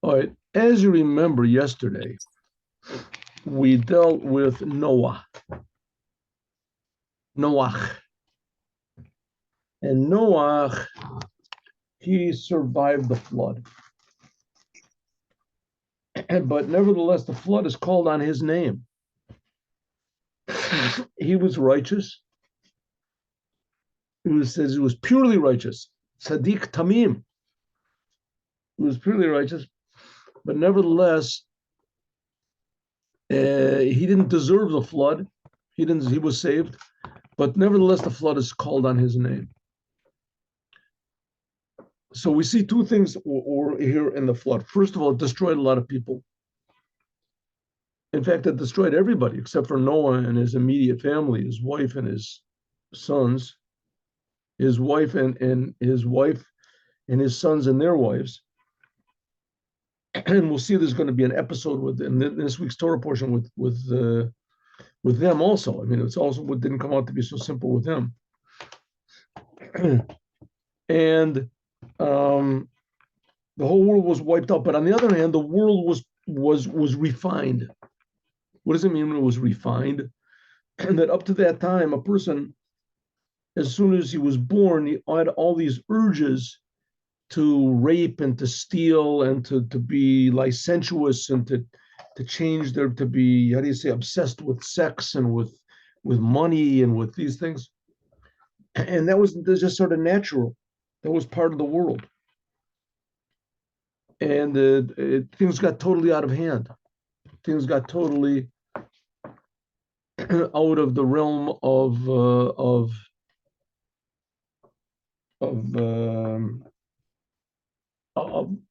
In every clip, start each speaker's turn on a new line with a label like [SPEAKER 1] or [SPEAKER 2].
[SPEAKER 1] All right. As you remember yesterday, we dealt with Noah. And Noah, he survived the flood. But nevertheless, the flood is called on his name. He was righteous. Says he was purely righteous. Sadiq Tamim. He was purely righteous. But nevertheless, he didn't deserve the flood. He was saved. But nevertheless, the flood is called on his name. So we see two things here in the flood. First of all, it destroyed a lot of people. In fact, it destroyed everybody except for Noah and his immediate family, his wife and his sons, his wife and his wife and his sons and their wives. And we'll see there's going to be an episode in this week's Torah portion with them also. I mean, it's also what didn't come out to be so simple with them. And the whole world was wiped out. But on the other hand, the world was refined. What does it mean when it was refined? And that up to that time, a person, as soon as he was born, he had all these urges to rape and to steal and to be licentious and to change to be, how do you say, obsessed with sex and with money and with these things. And that was just sort of natural. That was part of the world. And things got totally out of hand. Things got totally out of the realm of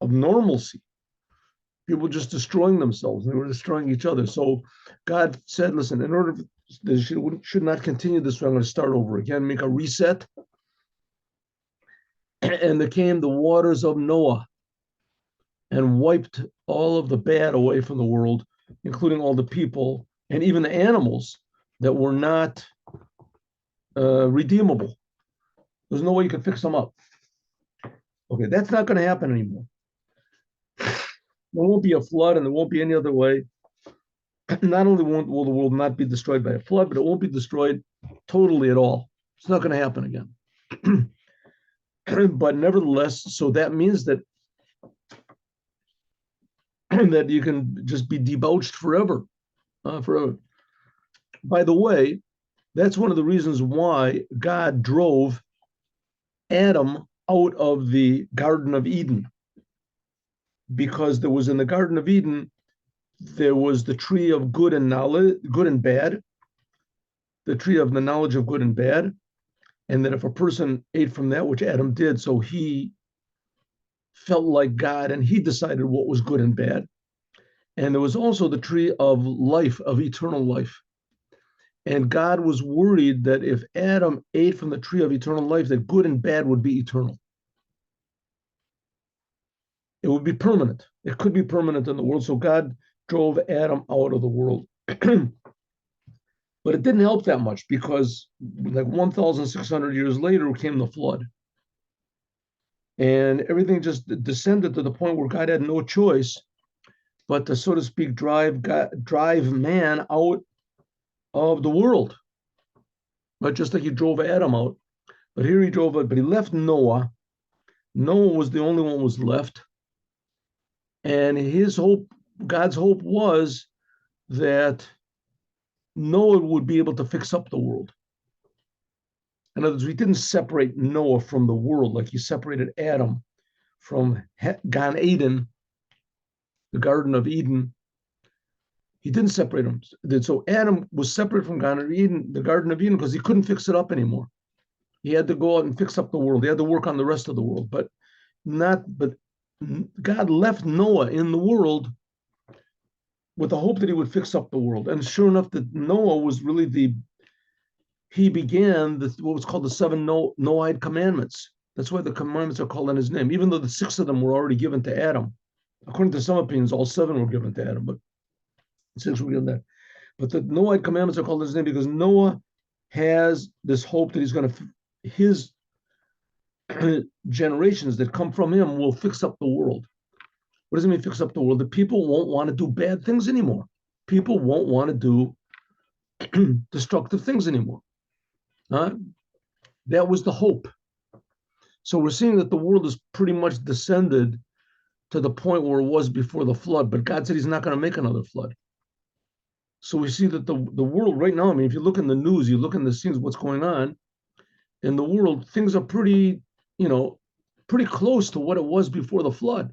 [SPEAKER 1] normalcy. People just destroying themselves. They were destroying each other. So God said, listen, in order they should not continue this way, I'm going to start over again, make a reset. And there came the waters of Noah and wiped all of the bad away from the world, including all the people and even the animals that were not redeemable. There's no way you could fix them up. Okay, that's not going to happen anymore. There won't be a flood, and there won't be any other way. Not only will the world not be destroyed by a flood, but it won't be destroyed totally at all. It's not going to happen again. But nevertheless, so that means that that you can just be debauched forever. Forever. By the way, that's one of the reasons why God drove Adam out of the Garden of Eden. Because there was in the Garden of Eden, there was the tree of good and knowledge, good and bad, the tree of the knowledge of good and bad. And that if a person ate from that, which Adam did, so he felt like God and he decided what was good and bad. And there was also the tree of life, of eternal life. And God was worried that if Adam ate from the tree of eternal life, that good and bad would be eternal. It would be permanent. It could be permanent in the world. So God drove Adam out of the world. But it didn't help that much because like 1,600 years later came the flood. And everything just descended to the point where God had no choice but to, so to speak, drive man out of the world. But just like he drove Adam out. But here he drove it, but he left Noah. Noah was the only one who was left. And his hope, God's hope was that Noah would be able to fix up the world. In other words, he didn't separate Noah from the world like he separated Adam from Gan Eden, the Garden of Eden. He didn't separate them. So Adam was separate from the Garden of Eden, because he couldn't fix it up anymore. He had to go out and fix up the world. He had to work on the rest of the world, but God left Noah in the world with the hope that he would fix up the world. And sure enough, that Noah was really he began what was called the 7 Noahide commandments. That's why the commandments are called in his name, even though the 6 of them were already given to Adam. According to some opinions, all 7 were given to Adam, but 6 were given there. But the Noahide commandments are called in his name because Noah has this hope that he's going to, his generations that come from him will fix up the world. What does it mean fix up the world? The people won't want to do bad things anymore. People won't want to do destructive things anymore. That was the hope. So we're seeing that the world is pretty much descended to the point where it was before the flood, but God said he's not going to make another flood. So we see that the world right now, I mean, if you look in the news, you look in the scenes, what's going on in the world, things are pretty, pretty close to what it was before the flood.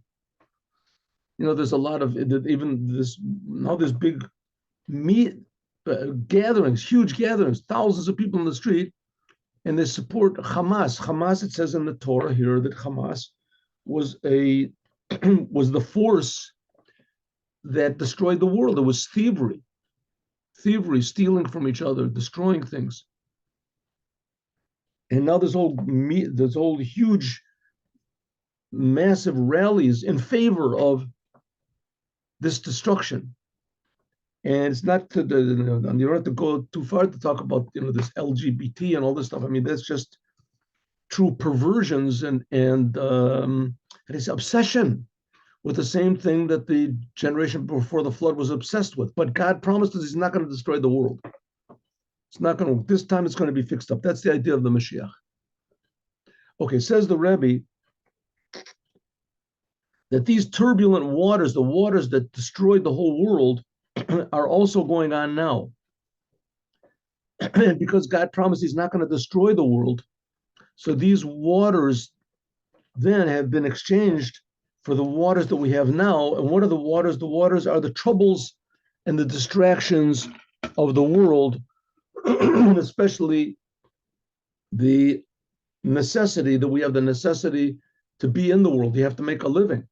[SPEAKER 1] There's a lot of, even this, now there's big gatherings, huge gatherings, thousands of people in the street, and they support Hamas. Hamas, it says in the Torah here that Hamas was was the force that destroyed the world. It was thievery, stealing from each other, destroying things. And now there's all huge, massive rallies in favor of this destruction. And it's not you don't have to go too far to talk about this LGBT and all this stuff. I mean, that's just true perversions and it's obsession with the same thing that the generation before the flood was obsessed with. But God promised us he's not going to destroy the world. It's not going to, this time it's going to be fixed up. That's the idea of the Mashiach. Okay, says the Rebbe that these turbulent waters, the waters that destroyed the whole world, are also going on now. And because God promised he's not going to destroy the world, so these waters then have been exchanged for the waters that we have now. And what are the waters? The waters are the troubles and the distractions of the world, and especially the necessity that we have, the necessity to be in the world. You have to make a living.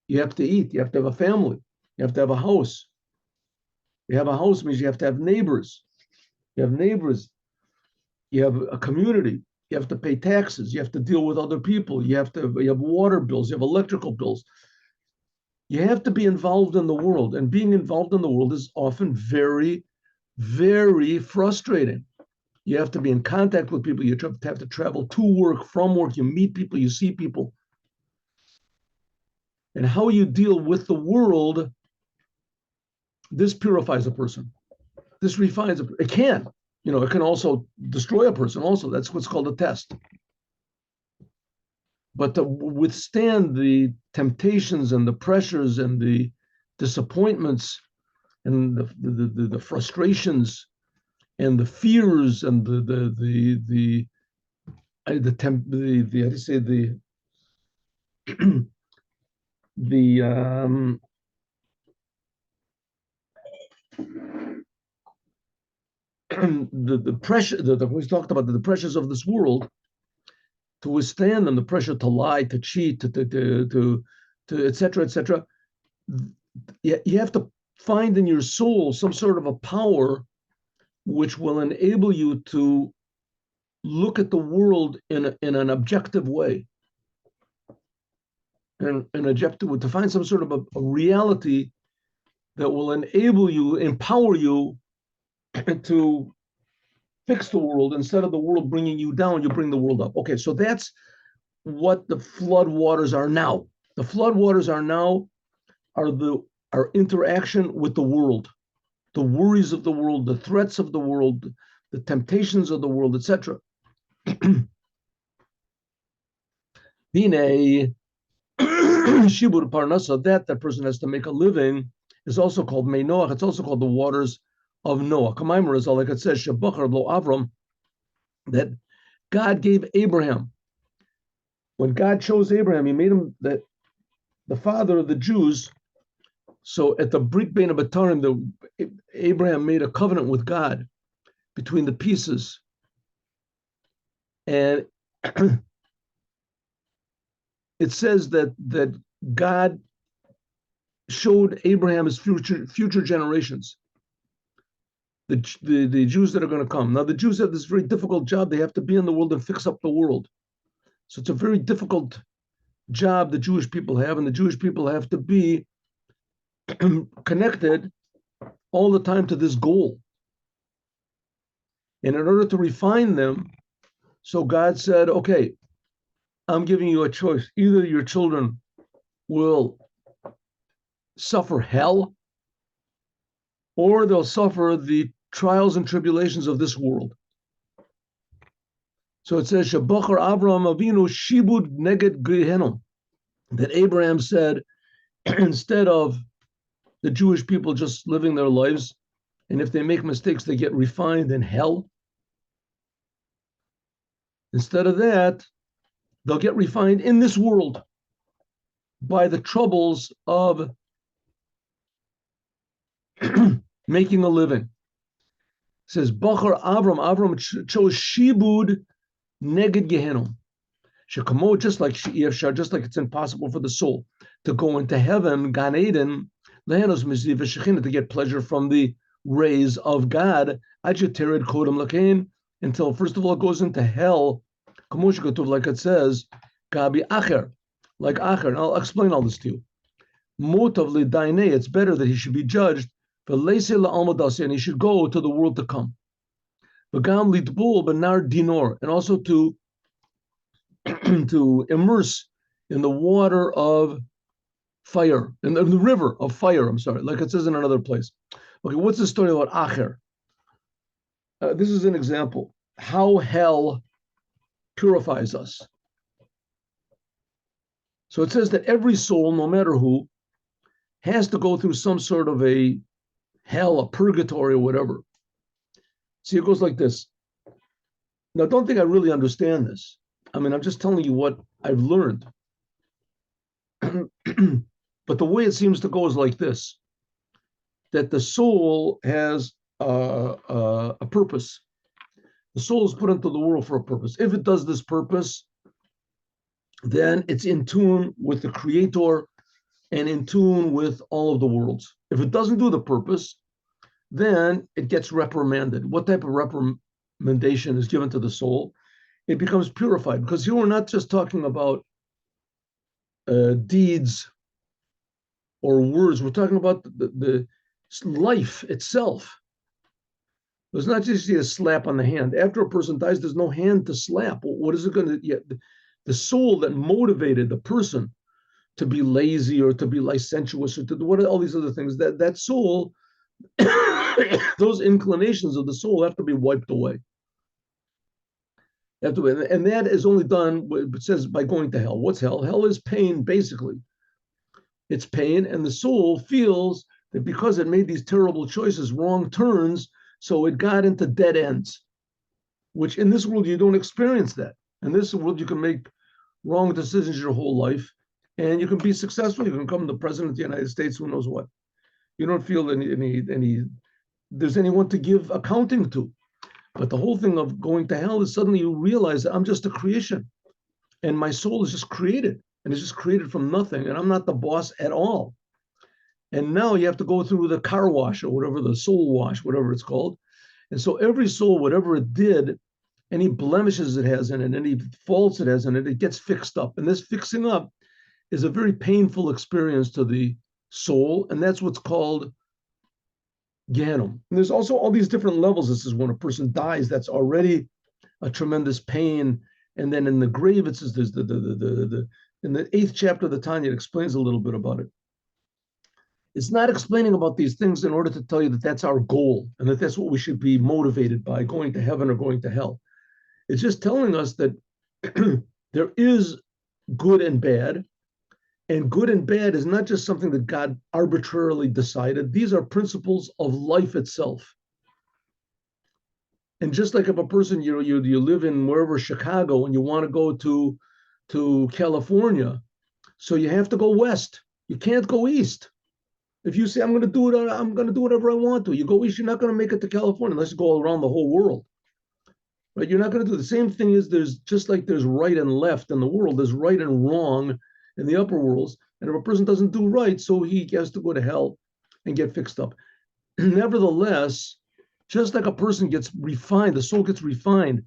[SPEAKER 1] You have to eat. You have to have a family. You have to have a house. You have a house means you have to have neighbors. You have neighbors. You have a community. You have to pay taxes. You have to deal with other people. You have water bills. You have electrical bills. You have to be involved in the world. And being involved in the world is often very, very frustrating. You have to be in contact with people. You have to travel to work, from work. You meet people. You see people. And how you deal with the world, this purifies a person. This refines a person. It can. It can also destroy a person also. That's what's called a test. But to withstand the temptations and the pressures and the disappointments and the frustrations and the fears and the how do you say, the pressure that we talked about, the pressures of this world, to withstand them, the pressure to lie, to cheat, to et cetera, you have to find in your soul some sort of a power which will enable you to look at the world in an objective way, and an objective, to find some sort of a reality that will enable you, empower you to fix the world. Instead of the world bringing you down, you bring the world up. Okay, so that's what the flood waters are now. The flood waters are now our interaction with the world, the worries of the world, the threats of the world, the temptations of the world, etc. Bine shibur parnasa, that person has to make a living, is also called Mei Noach. It's also called the waters of Noah. Kamaimer is all, like it says, Shabachar lo Avram, that God gave Abraham. When God chose Abraham, he made him the father of the Jews. So at the Brit Bein HaBetarim, Abraham made a covenant with God between the pieces. And it says that God showed Abraham his future generations, the Jews that are going to come. Now, the Jews have this very difficult job. They have to be in the world and fix up the world. So it's a very difficult job the Jewish people have, and the Jewish people have to be connected all the time to this goal. And in order to refine them, so God said, okay, I'm giving you a choice. Either your children will suffer hell, or they'll suffer the trials and tribulations of this world. So it says, Shabachar Avraham Avinu Shibud Neged Gehenom, that Abraham said, instead of the Jewish people just living their lives, and if they make mistakes, they get refined in hell. Instead of that, they'll get refined in this world by the troubles of making a living. It says, Bachar Avram chose Shibud Neged Gehenom. Shekamo, just like it's impossible for the soul to go into heaven, Gan Eden, Lehanos Miziv Shechina, to get pleasure from the rays of God, Ajitered Kodam Lakain, until first of all it goes into hell, like it says, Gabi Acher, like Acher. And I'll explain all this to you. Motav Lidaine, it's better that he should be judged, and he should go to the world to come. V'gam Litbul Benar Dinor, and also to immerse in the water of fire, in the river of fire, like it says in another place. Okay, what's the story about Acher? This is an example, how hell purifies us. So it says that every soul, no matter who, has to go through some sort of a hell, a purgatory, or whatever. See, it goes like this. Now, don't think I really understand this. I mean, I'm just telling you what I've learned. But the way it seems to go is like this, that the soul has a purpose. The soul is put into the world for a purpose. If it does this purpose, then it's in tune with the Creator and in tune with all of the worlds. If it doesn't do the purpose, then it gets reprimanded. What type of reprimandation is given to the soul? It becomes purified, because here we're not just talking about deeds or words. We're talking about the life itself. There's not just a slap on the hand. After a person dies, there's no hand to slap. What is it going to? The soul that motivated the person to be lazy or to be licentious or to do all these other things, that soul, those inclinations of the soul have to be wiped away. And that is only done, it says, by going to hell. What's hell? Hell is pain, basically. It's pain, and the soul feels that because it made these terrible choices, wrong turns, so it got into dead ends, which in this world you don't experience that. In this world you can make wrong decisions your whole life, and you can be successful. You can become the president of the United States, who knows what. You don't feel there's anyone to give accounting to. But the whole thing of going to hell is suddenly you realize that I'm just a creation, and my soul is just created, and it's just created from nothing, and I'm not the boss at all. And now you have to go through the car wash or whatever, the soul wash, whatever it's called. And so every soul, whatever it did, any blemishes it has in it, any faults it has in it, it gets fixed up. And this fixing up is a very painful experience to the soul, and that's what's called Gehenna. And there's also all these different levels. This is when a person dies, that's already a tremendous pain. And then in the grave, it says there's in the 8th chapter of the Tanya, it explains a little bit about it. It's not explaining about these things in order to tell you that that's our goal and that that's what we should be motivated by, going to heaven or going to hell. It's just telling us that there is good and bad is not just something that God arbitrarily decided. These are principles of life itself. And just like if a person, you live in wherever, Chicago, and you want to go to California, so you have to go west. You can't go east. If you say, I'm going to do whatever I want to, you go east, you're not going to make it to California unless you go around the whole world. Right? You're not going to do the same thing. Is there's just like there's right and left in the world, there's right and wrong in the upper worlds. And if a person doesn't do right, so he has to go to hell and get fixed up. Nevertheless, just like a person gets refined, the soul gets refined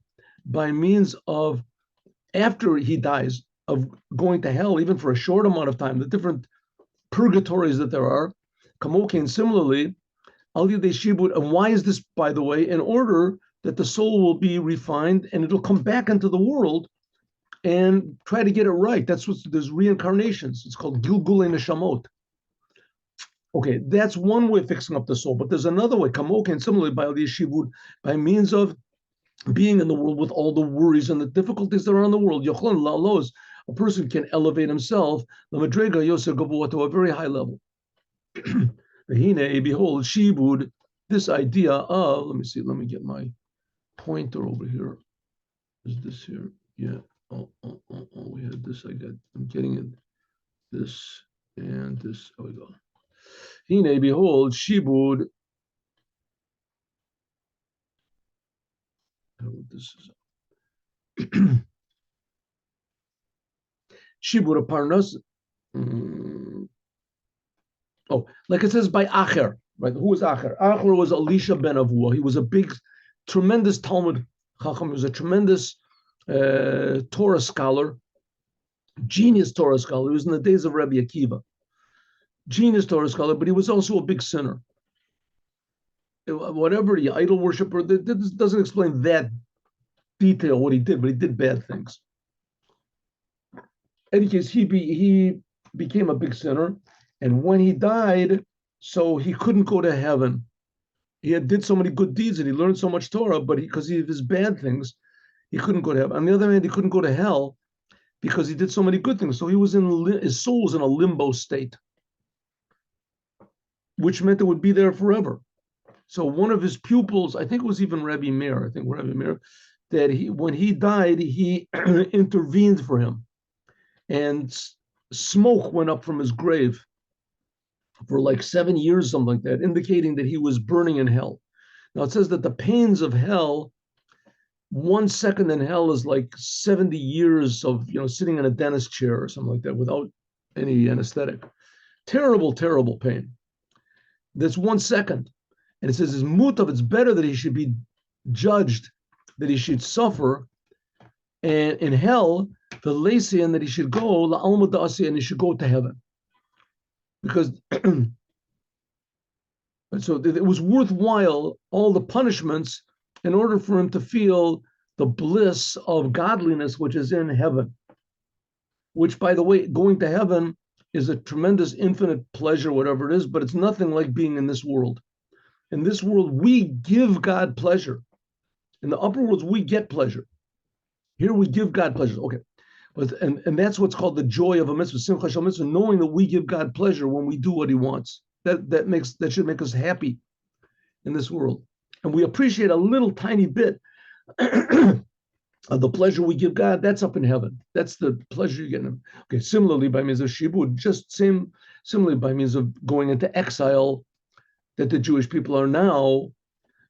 [SPEAKER 1] by means of, after he dies, of going to hell, even for a short amount of time, the different purgatories that there are. Kamokin, similarly, Al Yadei Shibud. And why is this, by the way? In order that the soul will be refined and it'll come back into the world and try to get it right. That's what there's reincarnations. It's called Gilgulei Neshamot. Okay, that's one way of fixing up the soul, but there's another way. Kamoken, similarly, by the shivud, by means of being in the world with all the worries and the difficulties that are in the world. Yochlon lalos, a person can elevate himself, the madrega yosef gavua, to a very high level. Behold, shibud, this idea of, let me see, let me get my pointer over here. Is this here? Yeah. Oh, we had this. I'm getting it. This and this. Oh, we go. Hine, behold, shibud. I don't know what this is. Shibud parnas. Oh, like it says by Acher, right? Who was Acher? Acher was Elisha ben Avua. He was a big, tremendous Talmud Chacham. He was a tremendous Torah scholar, genius Torah scholar. He was in the days of Rabbi Akiva. Genius Torah scholar, but he was also a big sinner. Whatever, the idol worshiper, this doesn't explain that detail what he did, but he did bad things. In any case, he became a big sinner, and when he died, so he couldn't go to heaven. He did so many good deeds and he learned so much Torah, but because of his bad things, he couldn't go to heaven. On the other hand, he couldn't go to hell because he did so many good things. So he was his soul was in a limbo state, which meant it would be there forever. So one of his pupils, I think it was even Rabbi Meir, that when he died, he intervened for him. And smoke went up from his grave for like 7 years, something like that, indicating that he was burning in hell. Now it says that the pains of hell, 1 second in hell is like 70 years of sitting in a dentist chair or something like that without any anesthetic. Terrible, terrible pain. That's 1 second. And it says his mutav, it's better that he should be judged, that he should suffer and in hell, the Lasian, that he should go, la alma da'asi, and he should go to heaven. Because so it was worthwhile, all the punishments, in order for him to feel the bliss of godliness, which is in heaven. Which, by the way, going to heaven is a tremendous infinite pleasure, whatever it is, but it's nothing like being in this world. In this world, we give God pleasure. In the upper worlds, we get pleasure. Here we give God pleasure. Okay. And that's what's called the joy of a mitzvah, simcha shel mitzvah, knowing that we give God pleasure when we do what he wants. That should make us happy in this world. And we appreciate a little tiny bit of the pleasure we give God. That's up in heaven. That's the pleasure you get in him. Okay, similarly by means of shibud, similarly by means of going into exile, that the Jewish people are now,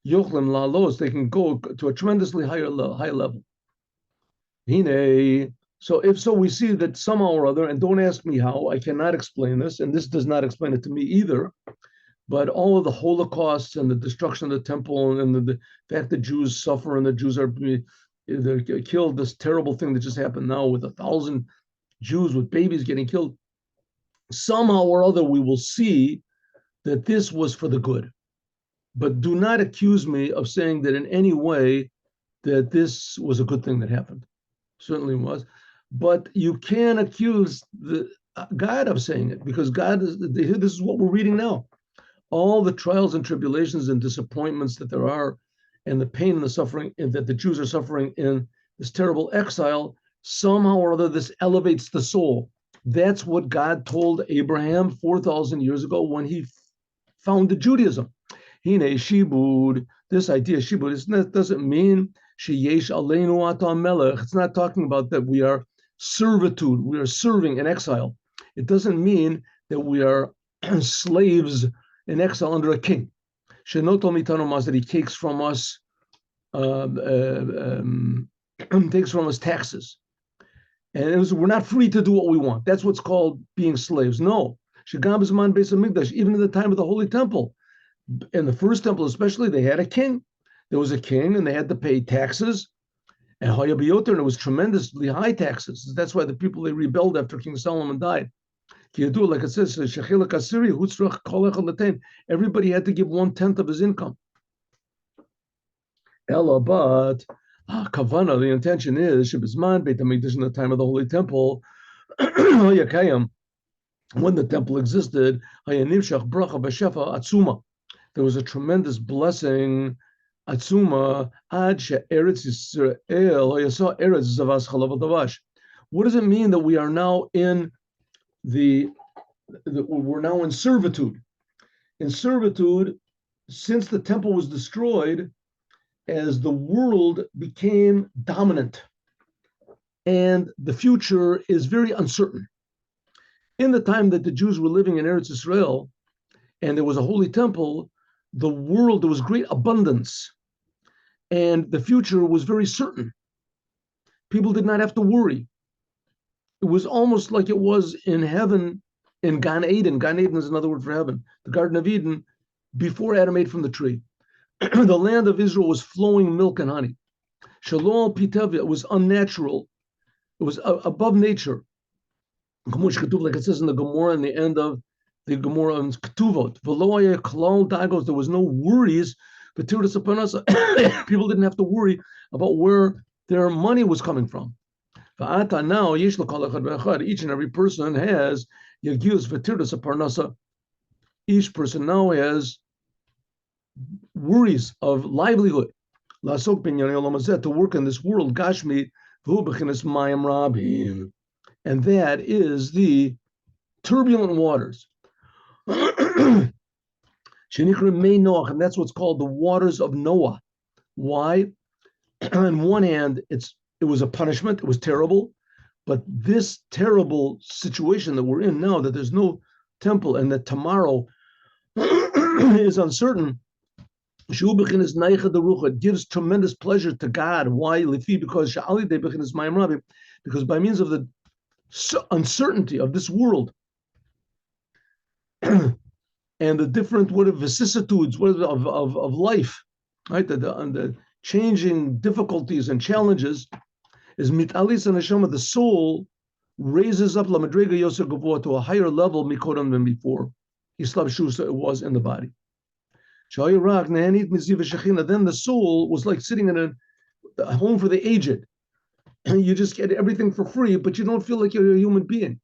[SPEAKER 1] yochlim lalos, they can go to a tremendously high level. So if so, we see that somehow or other, and don't ask me how, I cannot explain this, and this does not explain it to me either, but all of the Holocausts and the destruction of the temple and the fact that Jews suffer and the Jews they're killed, this terrible thing that just happened now with 1,000 Jews with babies getting killed, somehow or other we will see that this was for the good. But do not accuse me of saying that in any way that this was a good thing that happened. Certainly was. But you can accuse God of saying it, because God this is what we're reading now. All the trials and tribulations and disappointments that there are, and the pain and the suffering that the Jews are suffering in this terrible exile, somehow or other this elevates the soul. That's what God told Abraham 4,000 years ago when he founded Judaism. Hine shibud, this idea shibud doesn't mean sheyesh aleinu ata melech. It's not talking about that we are servitude, we are serving in exile. It doesn't mean that we are slaves in exile under a king. Shenoto mitanu mas, that he takes from us taxes. And we're not free to do what we want. That's what's called being slaves. No. Shagam Bisman Beis Hamikdash, even in the time of the Holy Temple. In the first temple especially, they had a king. There was a king and they had to pay taxes. And it was tremendously high taxes. That's why the people, they rebelled after King Solomon died. Like it says, everybody had to give 1/10 of his income. Ella, but Kavana, the intention is Shebizman Beit Hamikdash, in the time of the Holy Temple, when the temple existed, there was a tremendous blessing, atzuma, ad she'eretz Yisrael, eretz zavas chalav davash. What does it mean that we are now in we're now in servitude? In servitude, since the temple was destroyed, as the world became dominant, and the future is very uncertain. In the time that the Jews were living in Eretz Israel, and there was a holy temple, there was great abundance, and the future was very certain. People did not have to worry. It was almost like it was in heaven, in Gan Eden. Gan Eden is another word for heaven. The Garden of Eden, before Adam ate from the tree. The land of Israel was flowing milk and honey. Shalom Pitevia, it was unnatural. It was above nature. Like it says in the Gemara, in the end of the Gemara on Ketuvot. There was no worries. People didn't have to worry about where their money was coming from. Now, each and every person has each person now has worries of livelihood. To work in this world, Gashmi, and that is the turbulent waters. And that's what's called the waters of Noah. Why? On one hand, it was a punishment, it was terrible, but this terrible situation that we're in now, that there's no temple and that tomorrow is uncertain, it gives tremendous pleasure to God. Why? Because by means of the uncertainty of this world and the different vicissitudes of life, right? The changing difficulties and challenges, is mitalis and neshama, the soul raises up la madrega yosef gavua to a higher level mikodam than before. Islav shusa it was in the body. Then the soul was like sitting in a home for the aged. You just get everything for free, but you don't feel like you're a human being.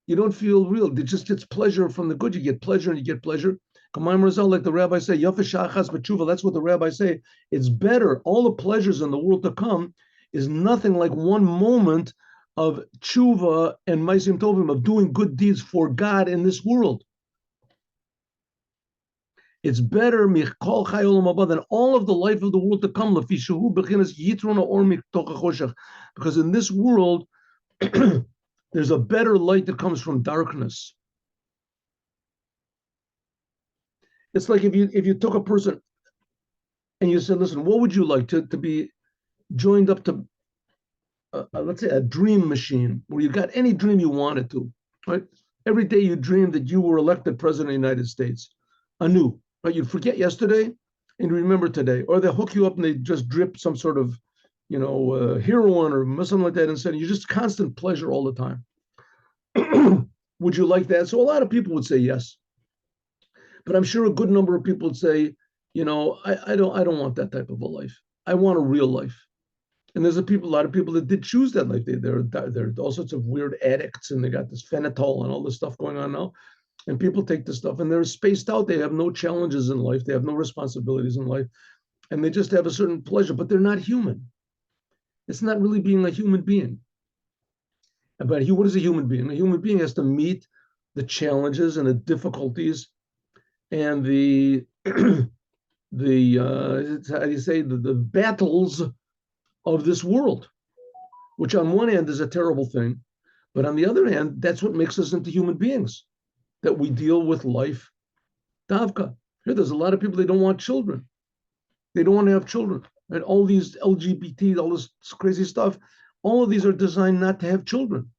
[SPEAKER 1] You don't feel real. It just gets pleasure from the good. You get pleasure and you get pleasure. Like the rabbi say, that's what the rabbi say. It's better. All the pleasures in the world to come is nothing like one moment of tshuva and maisim tovim, of doing good deeds for God in this world. It's better than all of the life of the world to come, because in this world, there's a better light that comes from darkness. It's like if you took a person and you said, listen, what would you like to be joined up to, let's say, a dream machine where you got any dream you wanted to, right? Every day you dreamed that you were elected president of the United States, anew. Right, you'd forget yesterday and remember today, or they hook you up and they just drip some sort of, heroin or something like that, and say you just constant pleasure all the time. Would you like that? So a lot of people would say yes, but I'm sure a good number of people would say, I don't want that type of a life. I want a real life. And there's a lot of people that did choose that life. They're all sorts of weird addicts, and they got this phenol and all this stuff going on now. And people take this stuff and they're spaced out. They have no challenges in life. They have no responsibilities in life. And they just have a certain pleasure, but they're not human. It's not really being a human being. But what is a human being? A human being has to meet the challenges and the difficulties and the battles of this world, which on one hand is a terrible thing, but on the other hand, that's what makes us into human beings. That we deal with life. Davka. Here, there's a lot of people, they don't want children. They don't want to have children. Right? All these LGBT, all this crazy stuff, all of these are designed not to have children.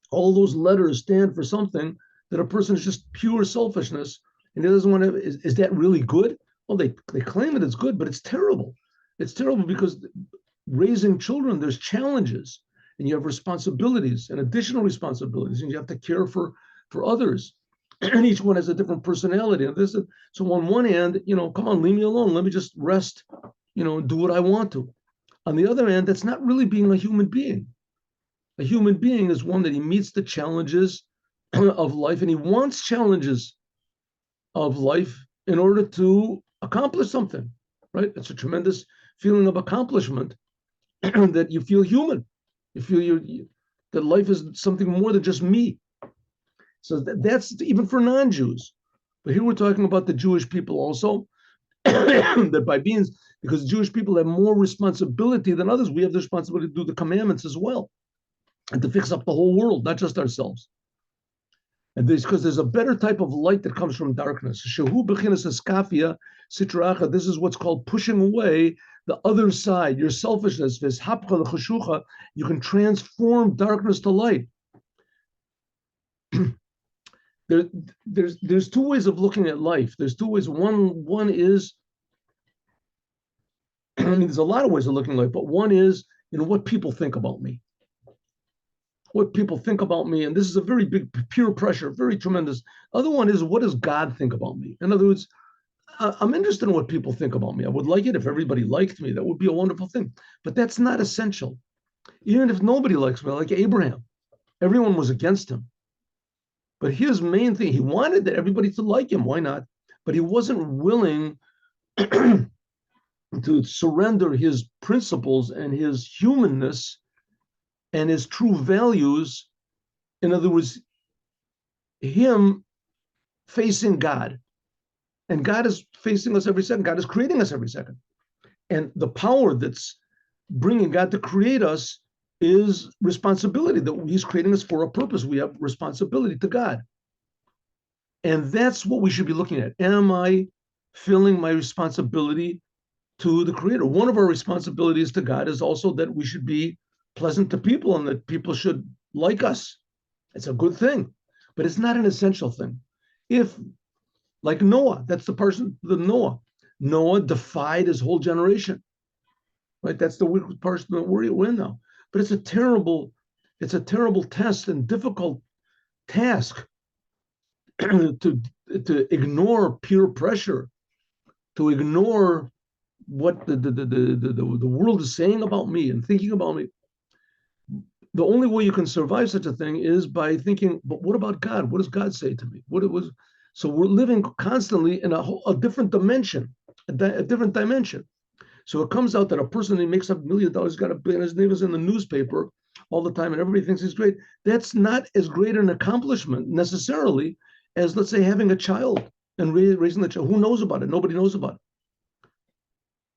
[SPEAKER 1] All those letters stand for something that a person is just pure selfishness, and he doesn't want to. Is that really good? Well, they claim it is good, but it's terrible. It's terrible because raising children, there's challenges, and you have responsibilities and additional responsibilities, and you have to care for others, and each one has a different personality. And so on one hand, come on, leave me alone. Let me just rest, do what I want to. On the other hand, that's not really being a human being. A human being is one that he meets the challenges of life, and he wants challenges of life in order to accomplish something, right? It's a tremendous feeling of accomplishment that you feel human. You feel that life is something more than just me. So that's even for non-Jews. But here we're talking about the Jewish people also, that by being, because Jewish people have more responsibility than others, we have the responsibility to do the commandments as well, and to fix up the whole world, not just ourselves. And this because there's a better type of light that comes from darkness. Shehu bechinas eskafia sitracha. This is what's called pushing away the other side, your selfishness. V'eshapcha l'chashucha. You can transform darkness to light. There's two ways of looking at life. There's two ways. One is, I mean, there's a lot of ways of looking at life, but one is, what people think about me. What people think about me, and this is a very big peer pressure, very tremendous. Other one is, what does God think about me? In other words, I'm interested in what people think about me. I would like it if everybody liked me. That would be a wonderful thing. But that's not essential. Even if nobody likes me, like Abraham, everyone was against him. But his main thing, he wanted that everybody to like him. Why not? But he wasn't willing to surrender his principles and his humanness and his true values. In other words, him facing God. And God is facing us every second. God is creating us every second. And the power that's bringing God to create us is responsibility, that he's creating us for a purpose. We have responsibility to God. And that's what we should be looking at. Am I filling my responsibility to the Creator? One of our responsibilities to God is also that we should be pleasant to people and that people should like us. It's a good thing, but it's not an essential thing. If, like Noah, that's the Noah. Noah defied his whole generation, right? That's the weak person that we're in now. But it's a terrible test and difficult task to ignore peer pressure, to ignore what the world is saying about me and thinking about me. The only way you can survive such a thing is by thinking, but what about God? What does God say to me? What it was. So we're living constantly in a different dimension, a different dimension. So it comes out that a person who makes up $1 million got a billion, his name is in the newspaper all the time, and everybody thinks he's great. That's not as great an accomplishment necessarily as, let's say, having a child and raising the child. Who knows about it? Nobody knows about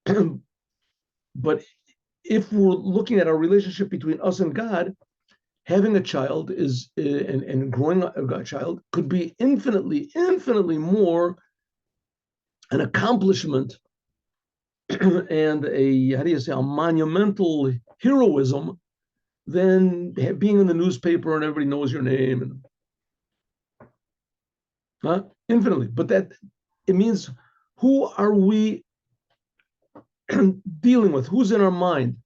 [SPEAKER 1] it. But if we're looking at our relationship between us and God, having a child is and growing a child could be infinitely more an accomplishment and a monumental heroism than being in the newspaper and everybody knows your name and infinitely. But that it means, who are we dealing with? Who's in our mind?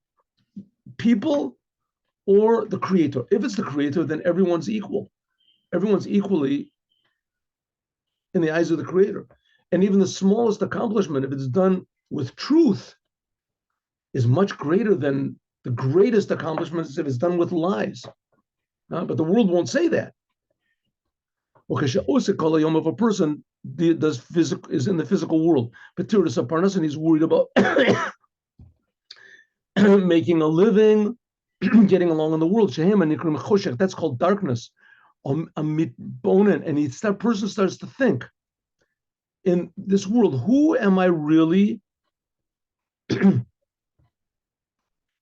[SPEAKER 1] People or the Creator? If it's the Creator, then everyone's equal. Everyone's equally in the eyes of the Creator. And even the smallest accomplishment, if it's done with truth, is much greater than the greatest accomplishments if it's done with lies. But the world won't say that. If a person is in the physical world, and he's worried about making a living, getting along in the world, that's called darkness. And that person starts to think, in this world, who am I really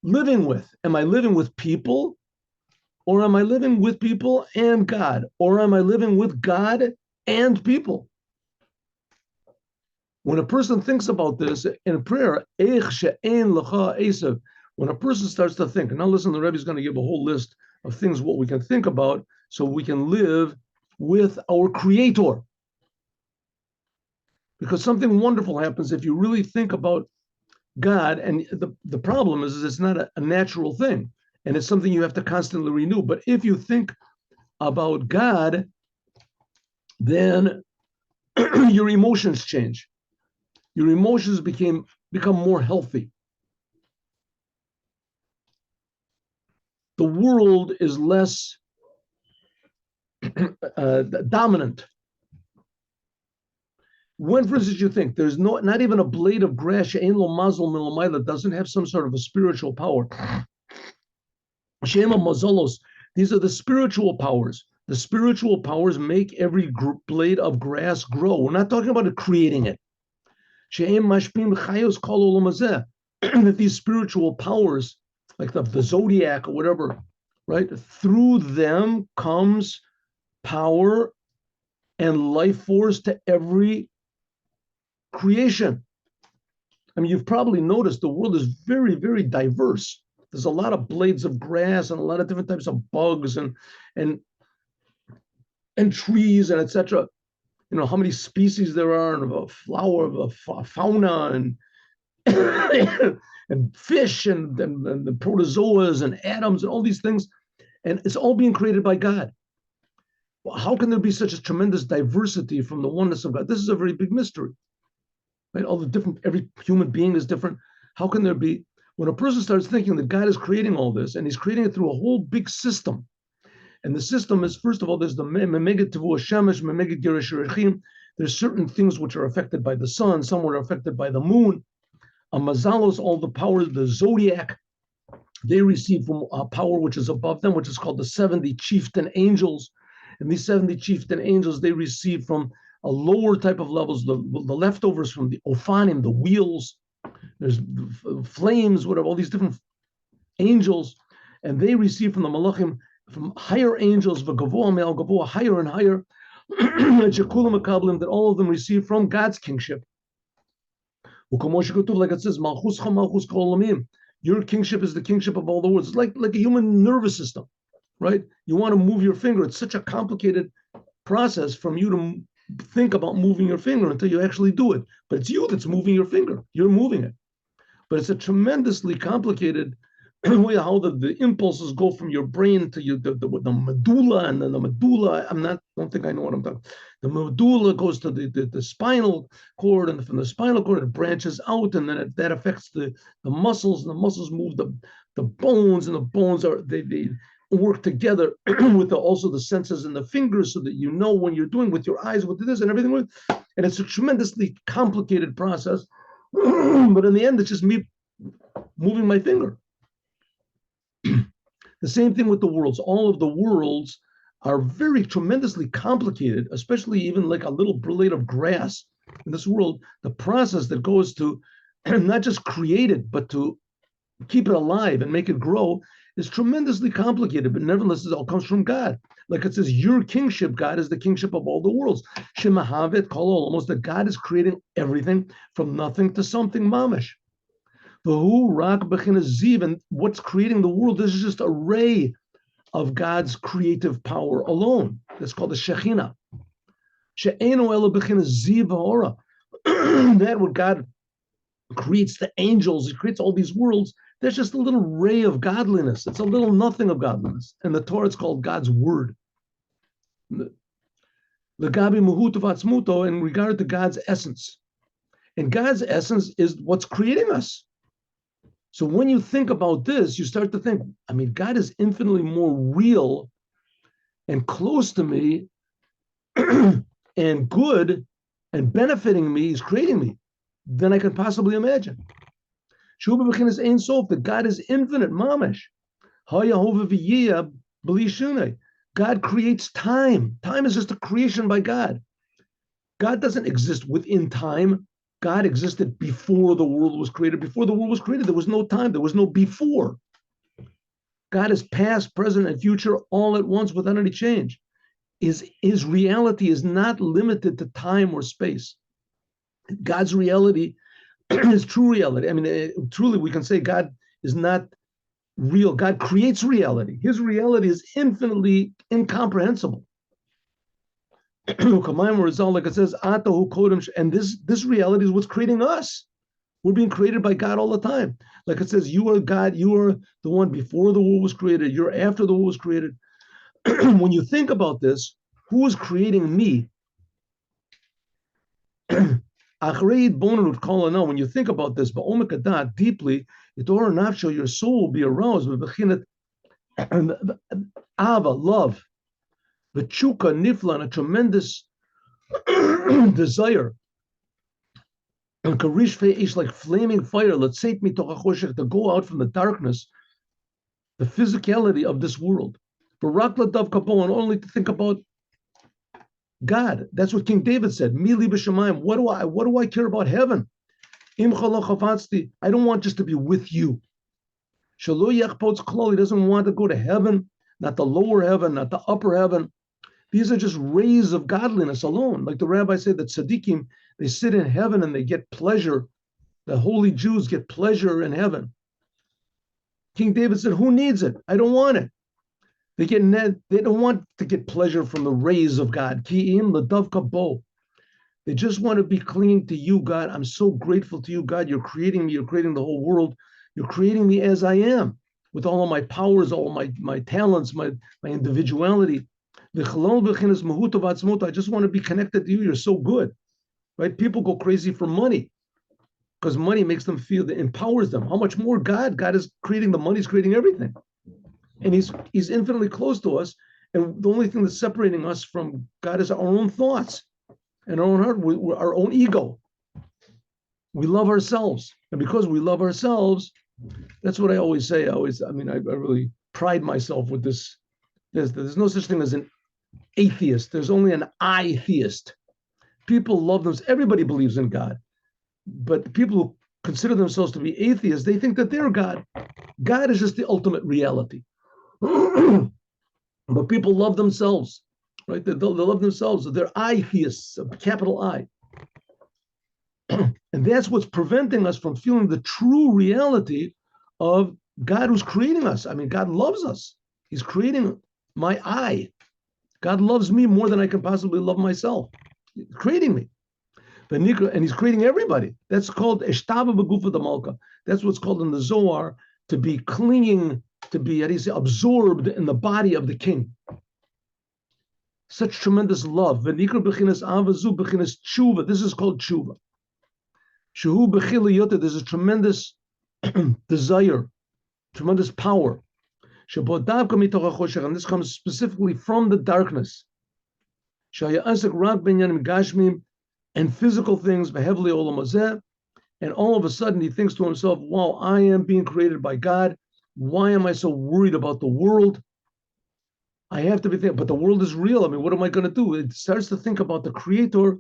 [SPEAKER 1] living with? Am I living with people? Or am I living with people and God? Or am I living with God and people? When a person thinks about this in prayer, when a person starts to think, and now listen, the Rebbe is going to give a whole list of things what we can think about so we can live with our Creator. Because something wonderful happens if you really think about God, and the problem is it's not a natural thing, and it's something you have to constantly renew. But if you think about God, then your emotions change. Your emotions become more healthy. The world is less dominant. When, for instance, you think there's not even a blade of grass that doesn't have some sort of a spiritual power. Shema mazolos. These are the spiritual powers. The spiritual powers make every blade of grass grow. We're not talking about it creating it. That these spiritual powers, like the zodiac or whatever, right? Through them comes power and life force to every creation. I mean, you've probably noticed the world is very, very diverse. There's a lot of blades of grass and a lot of different types of bugs and trees and etc. You know how many species there are of a flower, of a fauna, and and fish and the protozoas and atoms and all these things, and it's all being created by God. Well, how can there be such a tremendous diversity from the oneness of God? This is a very big mystery, right? All the different, every human being is different. How can there be, when a person starts thinking that God is creating all this and he's creating it through a whole big system, and the system is, first of all, there's the Memeged Tevu Shemesh, Memeged Gerish Rechim. There's certain things which are affected by the sun, some are affected by the moon. Mazalos, all the power, the zodiac, they receive from a power which is above them, which is called the 70 chieftain angels. And these 70 chieftain angels, they receive from a lower type of levels, the leftovers from the Ophanim, the wheels, there's flames, whatever, all these different angels, and they receive from the Malachim, from higher angels, higher and higher, that all of them receive from God's kingship. Like it says, your kingship is the kingship of all the worlds. It's like a human nervous system, right? You want to move your finger. It's such a complicated process from you to think about moving your finger until you actually do it. But it's you that's moving your finger. You're moving it. But it's a tremendously complicated way how the impulses go from your brain to the medulla, and then the medulla, don't think I know what I'm talking. The medulla goes to the spinal cord, and from the spinal cord it branches out, and then that affects the muscles, and the muscles move the bones, and the bones they work together with also the senses in the fingers, so that you know when you're doing with your eyes, with this and everything. And it's a tremendously complicated process, but in the end, it's just me moving my finger. The same thing with the worlds. All of the worlds are very tremendously complicated, especially even like a little blade of grass in this world. The process that goes to not just create it, but to keep it alive and make it grow is tremendously complicated. But nevertheless, it all comes from God. Like it says, your kingship, God, is the kingship of all the worlds. Shemahavet kol almost that God is creating everything from nothing to something mamish. And what's creating the world is just a ray of God's creative power alone. That's called the Shekhinah. That what God creates the angels, he creates all these worlds, there's just a little ray of godliness. It's a little nothing of godliness. In the Torah, it's called God's word. The Gabi Muhut of Atzmuto, in regard to God's essence. And God's essence is what's creating us. So when you think about this, you start to think, I mean, God is infinitely more real and close to me and good and benefiting me, he's creating me, than I could possibly imagine. That God is infinite, mamash. God creates time. Time is just a creation by God. God doesn't exist within time. God existed before the world was created. Before the world was created, there was no time. There was no before. God is past, present, and future all at once without any change. His reality is not limited to time or space. God's reality is true reality. I mean, truly, we can say God is not real. God creates reality. His reality is infinitely incomprehensible. Like it says, and this reality is what's creating us. We're being created by God all the time. Like it says, you are God, you are the one before the world was created, you're after the world was created. When you think about this, who is creating me? When you think about this, deeply, your soul will be aroused with Ava, love. The chuka nifla, and a tremendous desire, and karish fe'ish, like flaming fire, let's say me to go out from the darkness, the physicality of this world. Barak ladav kapo, and only to think about God. That's what King David said. Mili b'shamayim. What do I care about heaven? Im chalachavatsti. I don't want just to be with you. Shalo yachpotz klol. He doesn't want to go to heaven, not the lower heaven, not the upper heaven. These are just rays of godliness alone. Like the rabbi said that tzaddikim, they sit in heaven and they get pleasure. The holy Jews get pleasure in heaven. King David said, who needs it? I don't want it. They don't want to get pleasure from the rays of God. Ki'im l'dav kabo. They just want to be clinging to you, God. I'm so grateful to you, God. You're creating me. You're creating the whole world. You're creating me as I am, with all of my powers, all of my talents, my individuality. I just want to be connected to you. You're so good, right? People go crazy for money because money makes them feel, that empowers them. How much more God? God is creating the money. He's creating everything. And he's infinitely close to us. And the only thing that's separating us from God is our own thoughts and our own heart, our own ego. We love ourselves. And because we love ourselves, that's what I always say. I really pride myself with this. There's no such thing as an atheist. There's only an I-theist. People love them. Everybody believes in God. But the people who consider themselves to be atheists, they think that they're God. God is just the ultimate reality. But people love themselves, right? They love themselves. They're I-theists, a capital I. And that's what's preventing us from feeling the true reality of God who's creating us. I mean, God loves us. He's creating my I. God loves me more than I can possibly love myself. He's creating me. And he's creating everybody. That's called Eshtava B'gufa D'Malka. That's what's called in the Zohar to be clinging, to be, how do you say, absorbed in the body of the king. Such tremendous love. V'nikra b'chinas avazu b'chinas tshuva. This is called tshuva. Shehu b'chiliyota. There's a tremendous desire, tremendous power. Shebodavka mitoch ha'choshech. And this comes specifically from the darkness. Shaya asik rak benyanim gashmim. And physical things, v'hevli olam hazeh. And all of a sudden he thinks to himself, wow, I am being created by God. Why am I so worried about the world? I have to be thinking, but the world is real. I mean, what am I going to do? It starts to think about the creator.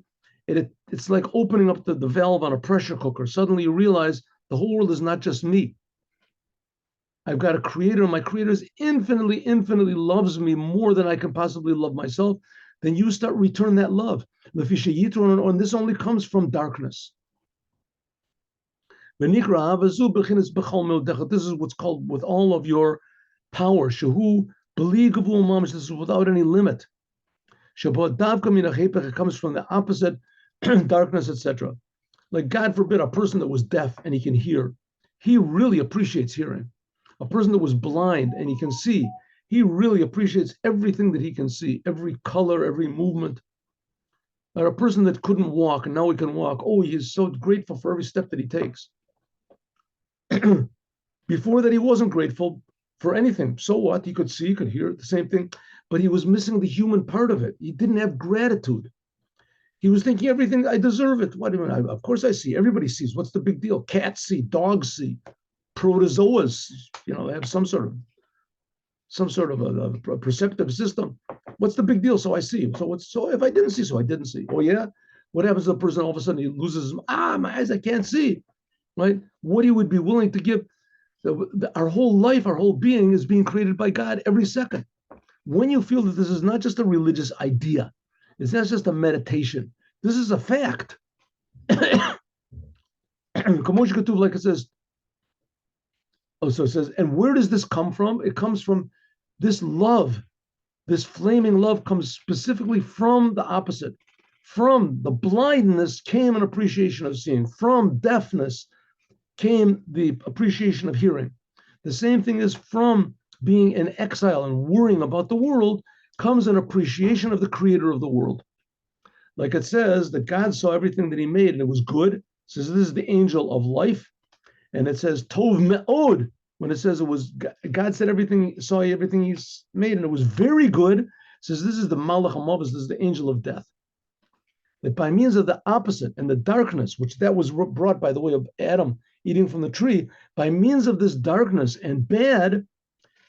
[SPEAKER 1] It's like opening up the valve on a pressure cooker. Suddenly you realize the whole world is not just me. I've got a creator, and my creator is infinitely, infinitely loves me more than I can possibly love myself. Then you start return that love. And this only comes from darkness. This is what's called with all of your power. Shehu b'li mamish. This is without any limit. It comes from the opposite, darkness, etc. Like, God forbid, a person that was deaf and he can hear, he really appreciates hearing. A person that was blind and he can see, he really appreciates everything that he can see, every color, every movement. Or a person that couldn't walk and now he can walk, oh, he is so grateful for every step that he takes. Before that, he wasn't grateful for anything. So what? He could see, he could hear, the same thing, but he was missing the human part of it. He didn't have gratitude. He was thinking everything, I deserve it. What do you mean? Of course I see. Everybody sees. What's the big deal? Cats see, dogs see, protozoas, they have some sort of a perceptive system. What's the big deal? So I see. So if I didn't see, so I didn't see. Oh yeah? What happens to the person all of a sudden he loses my eyes, I can't see. Right? What he would be willing to give. Our whole life, our whole being is being created by God every second. When you feel that this is not just a religious idea, it's not just a meditation, this is a fact. Like it says, so it says, and where does this come from? It comes from this love. This flaming love comes specifically from the opposite. From the blindness came an appreciation of seeing. From deafness came the appreciation of hearing. The same thing is from being in exile and worrying about the world comes an appreciation of the creator of the world. Like it says that God saw everything that he made and it was good. It says this is the angel of life. And it says Tov Me'od. When it says it was, God said everything, saw everything he's made and it was very good. says this is the Malach HaMavos, this is the angel of death. That by means of the opposite and the darkness, which that was brought by the way of Adam eating from the tree, by means of this darkness and bad,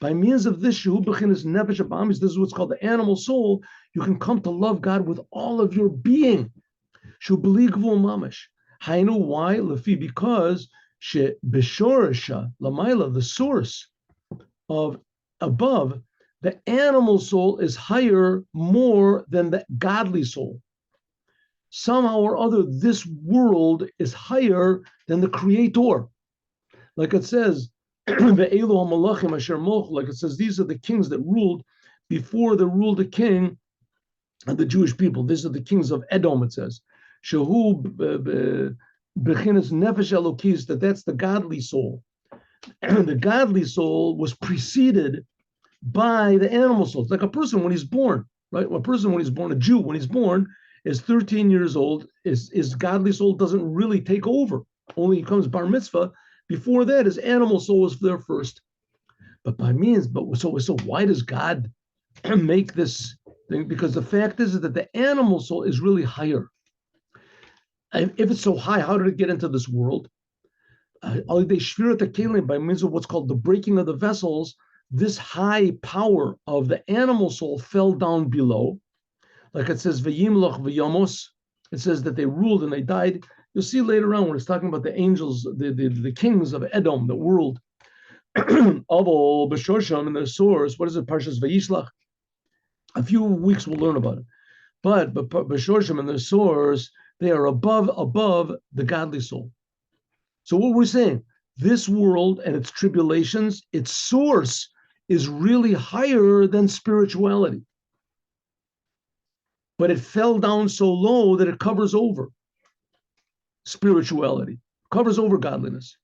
[SPEAKER 1] by means of this, this is what's called the animal soul, you can come to love God with all of your being. Hainu, why? Because the source of above, the animal soul is higher more than the godly soul. Somehow or other, this world is higher than the Creator. Like it says, like it says, these are the kings that ruled before there ruled a king of the Jewish people. These are the kings of Edom, it says. Shehu bechinas nefesh elokis, that's the godly soul. The godly soul was preceded by the animal soul. It's like a person when he's born, right? A person when he's born, a Jew, when he's born, is 13 years old, his godly soul doesn't really take over. Only he comes bar mitzvah. Before that, his animal soul was there first. But so why does God make this thing? Because the fact is that the animal soul is really higher. If it's so high, how did it get into this world? By means of what's called the breaking of the vessels, this high power of the animal soul fell down below. Like it says, V'yimloch v'yamos, it says that they ruled and they died. You'll see later on when it's talking about the angels, the kings of Edom, the world. Avol b'shorsham, in their source, what is it? Parshas Vayishlach. A few weeks we'll learn about it. But b'shorsham, in their source, they are above the godly soul. So what we're saying, this world and its tribulations, its source is really higher than spirituality. But it fell down so low that it covers over spirituality, covers over godliness.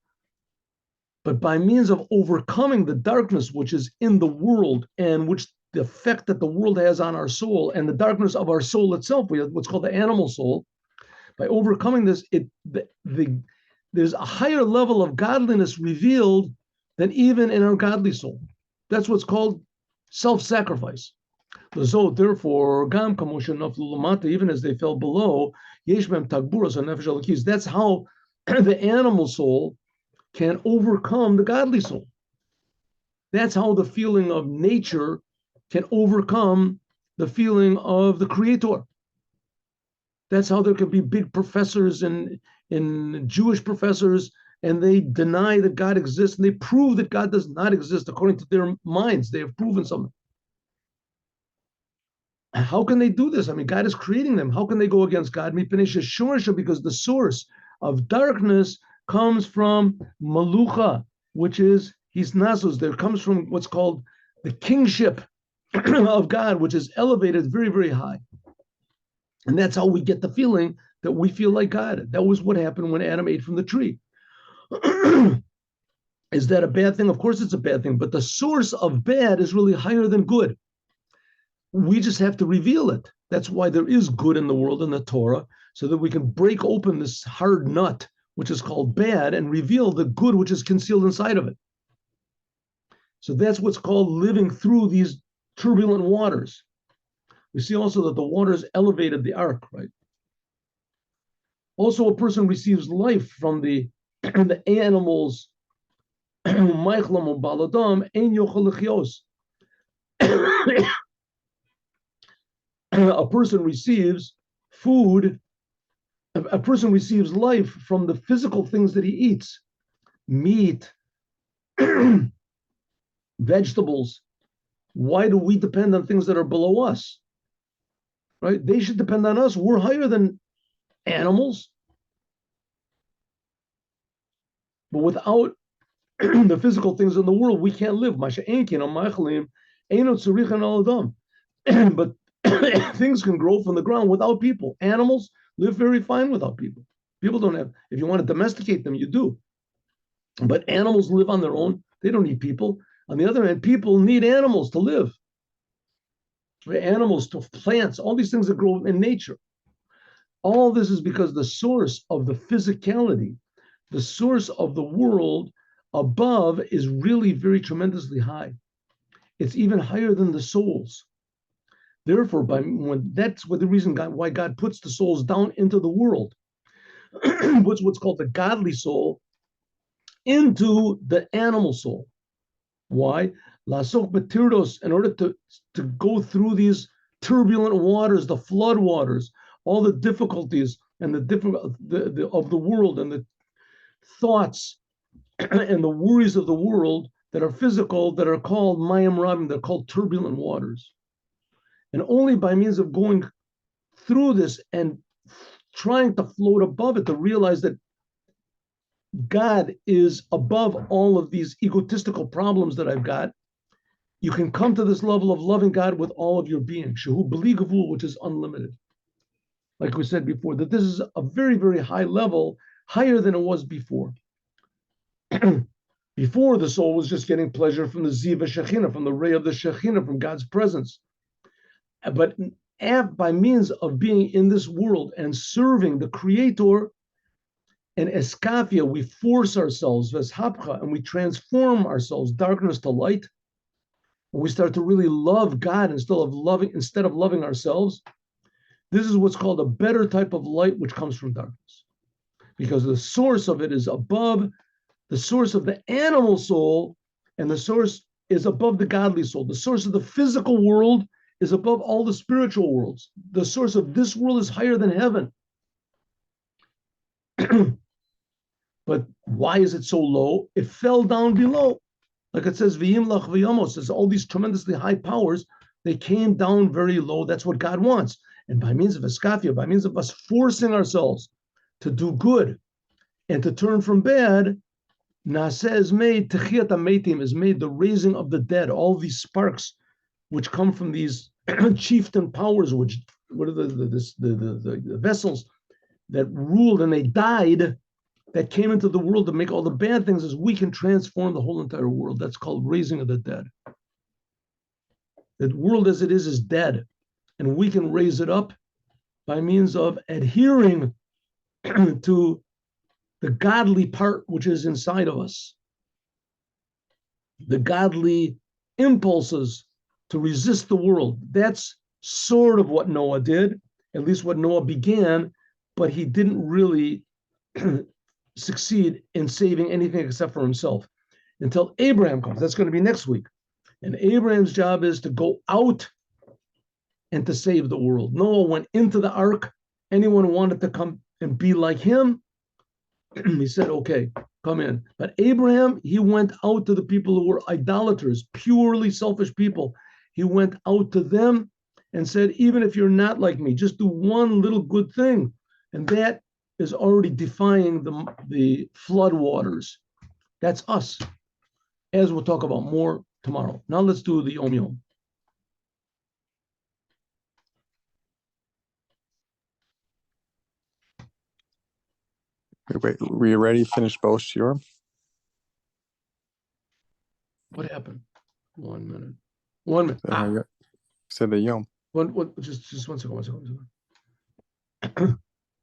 [SPEAKER 1] But by means of overcoming the darkness which is in the world and which the effect that the world has on our soul and the darkness of our soul itself, we have what's called the animal soul. By overcoming this, there's a higher level of godliness revealed than even in our godly soul. That's what's called self-sacrifice. So therefore, even as they fell below, that's how the animal soul can overcome the godly soul. That's how the feeling of nature can overcome the feeling of the Creator. That's how there can be big professors and Jewish professors, and they deny that God exists, and they prove that God does not exist according to their minds. They have proven something. How can they do this? I mean, God is creating them. How can they go against God? Because the source of darkness comes from Malucha, which is His Nasus. There comes from what's called the kingship of God, which is elevated very, very high. And that's how we get the feeling that we feel like God. That was what happened when Adam ate from the tree. Is that a bad thing? Of course it's a bad thing, but the source of bad is really higher than good. We just have to reveal it. That's why there is good in the world in the Torah, so that we can break open this hard nut, which is called bad, and reveal the good which is concealed inside of it. So that's what's called living through these turbulent waters. We see also that the waters elevated the ark, right? Also, a person receives life from the animals. A person receives food, a person receives life from the physical things that he eats, meat, vegetables. Why do we depend on things that are below us? Right? They should depend on us. We're higher than animals. But without the physical things in the world, we can't live. But things can grow from the ground without people. Animals live very fine without people. People don't have, if you want to domesticate them, you do. But animals live on their own. They don't need people. On the other hand, people need animals to live. Animals to plants, all these things that grow in nature. All this is because the source of the physicality, the source of the world above is really very tremendously high. It's even higher than the souls. Therefore, that's what the reason why God puts the souls down into the world, puts what's called the godly soul into the animal soul. Why? Lasok batirdos, in order to go through these turbulent waters, the flood waters, all the difficulties and the different of the world, and the thoughts and the worries of the world that are physical, that are called mayim rabim, they're called turbulent waters. And only by means of going through this and trying to float above it, to realize that God is above all of these egotistical problems that I've got, you can come to this level of loving God with all of your being, shehu b'li gavul, which is unlimited. Like we said before, that this is a very, very high level, higher than it was before. Before, the soul was just getting pleasure from the ziva shekhinah, from the ray of the shekhinah, from God's presence. But by means of being in this world and serving the Creator, and eskafia, we force ourselves, veshapcha, and we transform ourselves, darkness to light. And we start to really love God instead of loving ourselves. This is what's called a better type of light, which comes from darkness, because the source of it is above the source of the animal soul, and the source is above the godly soul. The source of the physical world is above all the spiritual worlds. The source of this world is higher than heaven. But why is it so low? It fell down below. Like it says, V'yim lach v'yamos, says all these tremendously high powers, they came down very low. That's what God wants. And by means of eskafia, by means of us forcing ourselves to do good and to turn from bad, Naseh is made, Techiyat HaMeitim is made, the raising of the dead, all these sparks which come from these chieftain powers, which what are the vessels that ruled and they died, that came into the world to make all the bad things, is we can transform the whole entire world. That's called raising of the dead. The world as it is dead, and we can raise it up by means of adhering to the godly part which is inside of us, the godly impulses to resist the world. That's sort of what Noah did, at least what Noah began, but he didn't really succeed in saving anything except for himself until Abraham comes. That's going to be next week. And Abraham's job is to go out and to save the world. Noah went into the ark. Anyone who wanted to come and be like him, he said, okay, come in. But Abraham, he went out to the people who were idolaters, purely selfish people. He went out to them and said, even if you're not like me, just do one little good thing. And that is already defying the flood waters. That's us, as we'll talk about more tomorrow. Now let's do the Yom Yom.
[SPEAKER 2] Wait, were you ready? Finished both, Shiurim?
[SPEAKER 1] What happened? 1 minute. 1 minute.
[SPEAKER 2] Said the Yom.
[SPEAKER 1] Just 1 second.